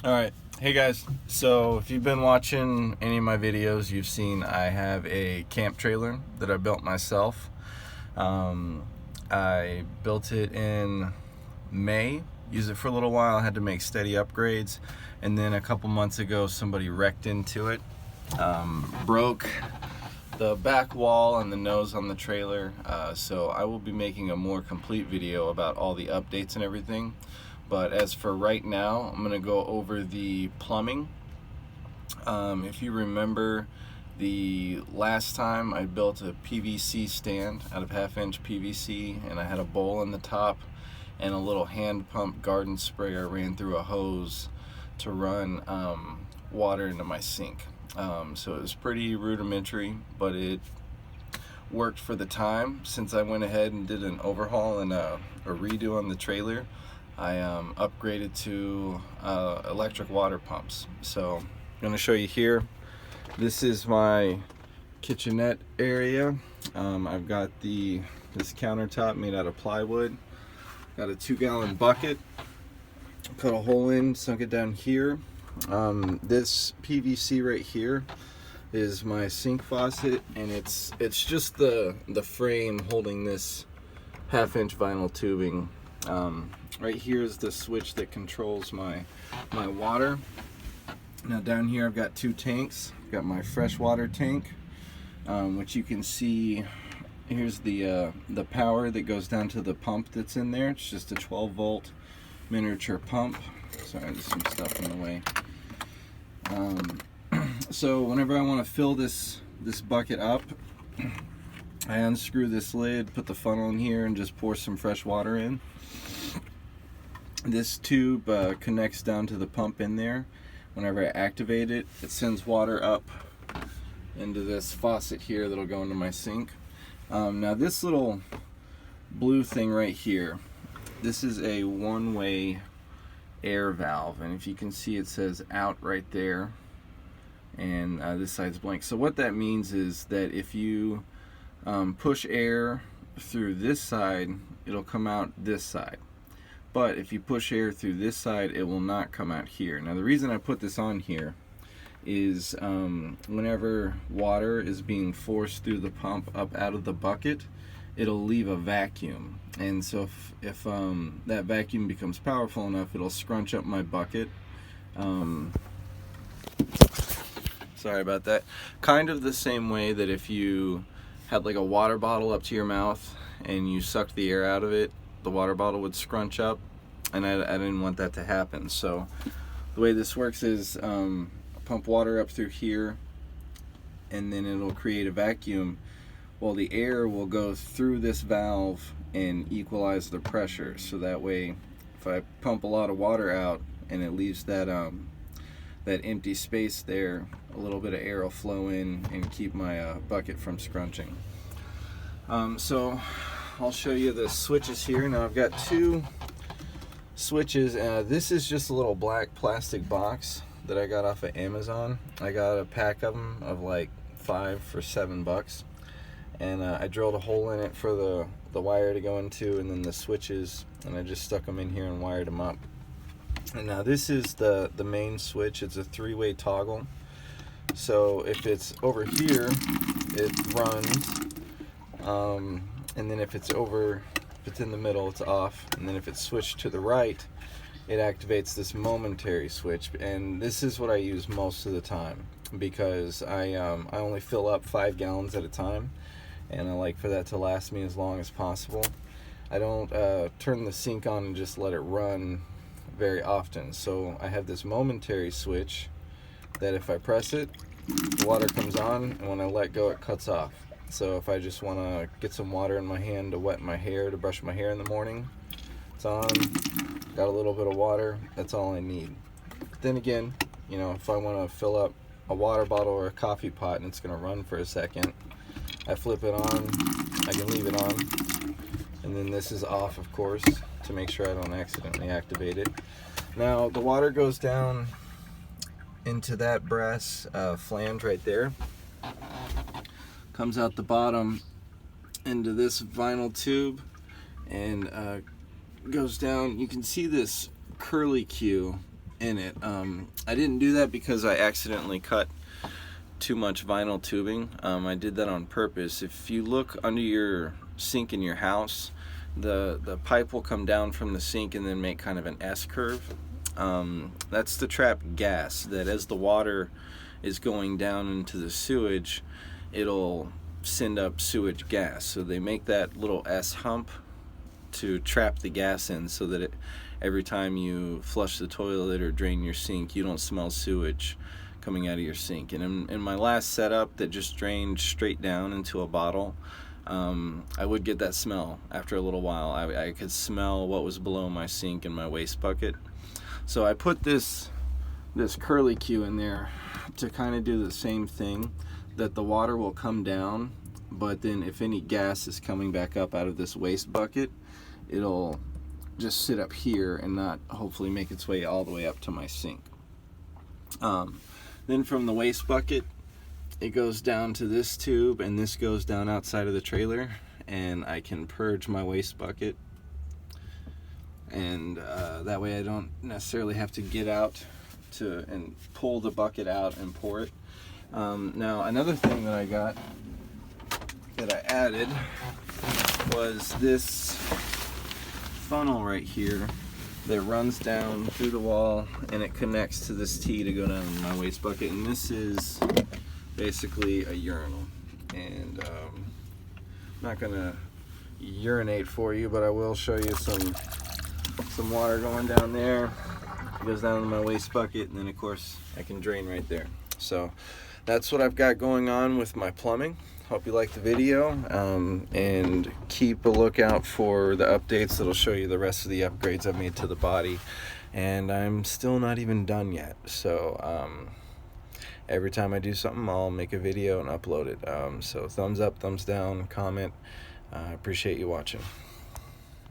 Alright, hey guys, so if you've been watching any of my videos, you've seen I have a camp trailer that I built myself. I built it in May, used it for a little while, had to make steady upgrades, and then a couple months ago somebody wrecked into it, broke the back wall and the nose on the trailer, so I will be making a more complete video about all the updates and everything. But as for right now, I'm going to go over the plumbing. If you remember, the last time I built a PVC stand out of 1/2-inch PVC, and I had a bowl in the top and a little hand pump garden sprayer ran through a hose to run water into my sink. So it was pretty rudimentary, but it worked for the time. Since I went ahead and did an overhaul and a redo on the trailer, I upgraded to electric water pumps. So I'm going to show you here. This is my kitchenette area. I've got this countertop made out of plywood. Got a 2-gallon bucket. Cut a hole in, sunk it down here. This PVC right here is my sink faucet, and it's just the frame holding this 1/2-inch vinyl tubing. Right here is the switch that controls my water. Now down here I've got 2 tanks. I've got my freshwater tank, which you can see. Here's the power that goes down to the pump that's in there. It's just a 12-volt miniature pump. Sorry, there's some stuff in the way. So whenever I want to fill this bucket up, I unscrew this lid, put the funnel in here, and just pour some fresh water in. This tube connects down to the pump in there. Whenever I activate it, it sends water up into this faucet here that'll go into my sink. Now this little blue thing right here, this is a one-way air valve, and if you can see, it says out right there, and this side's blank. So what that means is that if you push air through this side, it'll come out this side. But if you push air through this side, it will not come out here. Now the reason I put this on here is whenever water is being forced through the pump up out of the bucket, it'll leave a vacuum. And so if that vacuum becomes powerful enough, it'll scrunch up my bucket. Sorry about that. Kind of the same way that if you had like a water bottle up to your mouth and you sucked the air out of it, the water bottle would scrunch up, and I didn't want that to happen. So the way this works is pump water up through here, and then it'll create a vacuum. Well, the air will go through this valve and equalize the pressure, so that way if I pump a lot of water out and it leaves that empty space there, a little bit of air will flow in and keep my bucket from scrunching. So I'll show you the switches here. Now I've got 2 switches. This is just a little black plastic box that I got off of Amazon. I got a pack of them of like 5 for $7, and I drilled a hole in it for the wire to go into, and then the switches, and I just stuck them in here and wired them up. And now this is the main switch. It's a 3-way toggle. So if it's over here, it runs, and then if it's in the middle, it's off, and then if it's switched to the right, it activates this momentary switch. And this is what I use most of the time, because I only fill up 5 gallons at a time, and I like for that to last me as long as possible. I don't turn the sink on and just let it run very often. So I have this momentary switch that if I press it, the water comes on, and when I let go, it cuts off. So if I just want to get some water in my hand to wet my hair, to brush my hair in the morning, it's on, got a little bit of water, that's all I need. Then again, you know, if I want to fill up a water bottle or a coffee pot and it's going to run for a second, I flip it on, I can leave it on, and then this is off, of course, to make sure I don't accidentally activate it. Now the water goes down into that brass flange right there, comes out the bottom into this vinyl tube, and goes down. You can see this curly Q in it. I didn't do that because I accidentally cut too much vinyl tubing. I did that on purpose. If you look under your sink in your house, the pipe will come down from the sink and then make kind of an S curve. That's to trap gas, that as the water is going down into the sewage, it'll send up sewage gas. So they make that little S hump to trap the gas in, so that every time you flush the toilet or drain your sink, you don't smell sewage coming out of your sink. And in my last setup that just drained straight down into a bottle, I would get that smell after a little while. I could smell what was below my sink and my waste bucket. So I put this curly Q in there to kind of do the same thing, that the water will come down, but then if any gas is coming back up out of this waste bucket, it'll just sit up here and not hopefully make its way all the way up to my sink. Then from the waste bucket, it goes down to this tube, and this goes down outside of the trailer, and I can purge my waste bucket, and that way I don't necessarily have to get out and pull the bucket out and pour it. Now another thing that I got, that I added, was this funnel right here that runs down through the wall, and it connects to this T to go down in my waste bucket. And this is basically a urinal, and I'm not gonna urinate for you, but I will show you some water going down there. It goes down in my waste bucket, and then of course I can drain right there. So that's what I've got going on with my plumbing. Hope you liked the video, and keep a lookout for the updates that'll show you the rest of the upgrades I've made to the body. And I'm still not even done yet, so every time I do something, I'll make a video and upload it. So thumbs up, thumbs down, comment. I appreciate you watching.